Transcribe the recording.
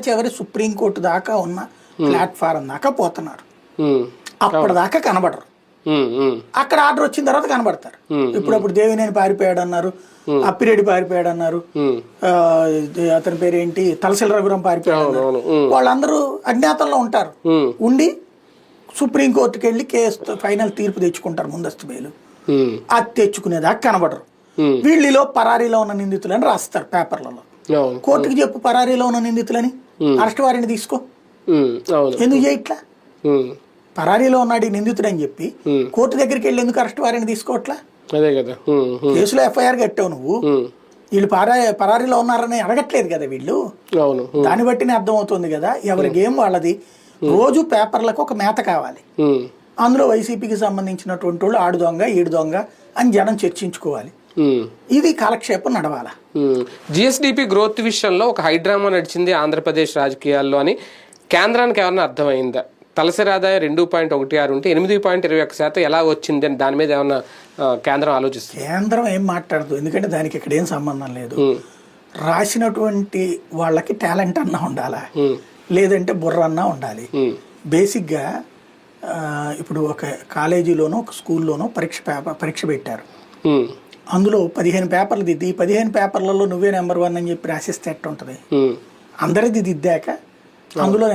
చివరి సుప్రీంకోర్టు దాకా ఉన్న ప్లాట్ఫారం దాకా పోతున్నారు. అప్పటిదాకా కనబడరు. అక్కడ ఆర్డర్ వచ్చిన తర్వాత కనబడతారు. ఇప్పుడు దేవినేని పారిపోయాడు అన్నారు, అప్పిరెడ్డి పారిపోయాడు అన్నారు, అతని పేరేంటి తలసిల రఘురాం పారిపోయాడు అన్నారు. వాళ్ళందరూ అజ్ఞాతంలో ఉంటారు. ఉండి సుప్రీంకోర్టుకి వెళ్ళి కేసు ఫైనల్ తీర్పు తెచ్చుకుంటారు, ముందస్తు బెయిల్. అది తెచ్చుకునేదాకా కనబడరు. వీళ్ళలో పరారీలో ఉన్న నిందితులని రాస్తారు పేపర్లలో. కోర్టుకి చెప్పు పరారీలో ఉన్న నిందితులని, అరెస్ట్ వారిని తీసుకో. ఎందుకు చేయట్లా? పరారీలో ఉన్నాడు ఈ నిందితుడు అని చెప్పి కోర్టు దగ్గరికి వెళ్ళి ఎందుకు అరెస్ట్ వారిని తీసుకోవట్లా? అదే కదా, కేసులో ఎఫ్ఐఆర్ కట్టావు నువ్వు, వీళ్ళు పరారీలో ఉన్నారని అడగట్లేదు కదా వీళ్ళు. దాన్ని బట్టినే అర్థం అవుతుంది కదా ఎవరి గేమ్ వాళ్ళది. రోజు పేపర్లకు ఒక మేత కావాలి. అందులో వైసీపీకి సంబంధించినటువంటి వాళ్ళు ఆడు దొంగ ఈడు దొంగ అని జనం చర్చించుకోవాలి. ఇది కాలక్షేపం నడవాలా. జిఎస్డిపి గ్రోత్ విషయంలో ఒక హైడ్రామా నడిచింది ఆంధ్రప్రదేశ్ రాజకీయాల్లో అని కేంద్రానికి ఏమన్నా అర్థమైందా? తలసరి ఆదాయం 2.16 ఉంటే 8.21% ఎలా వచ్చింది అని దాని మీద ఏమన్నా కేంద్రం ఆలోచిస్తుంది? కేంద్రం ఏం మాట్లాడదు, ఎందుకంటే దానికి ఇక్కడ ఏం సంబంధం లేదు. రాసినటువంటి వాళ్ళకి టాలెంట్ అన్నా ఉండాలా, లేదంటే బుర్ర అన్నా ఉండాలి. బేసిక్గా ఇప్పుడు ఒక కాలేజీలోనో ఒక స్కూల్లోనో పరీక్ష పెట్టారు. అందులో 15 పేపర్లు దిద్ది 15 పేపర్లలో నువ్వే నెంబర్ 1 అని చెప్పి రాసిస్తే ఎట్టుంటది? అందరిది దిద్దాక అందులో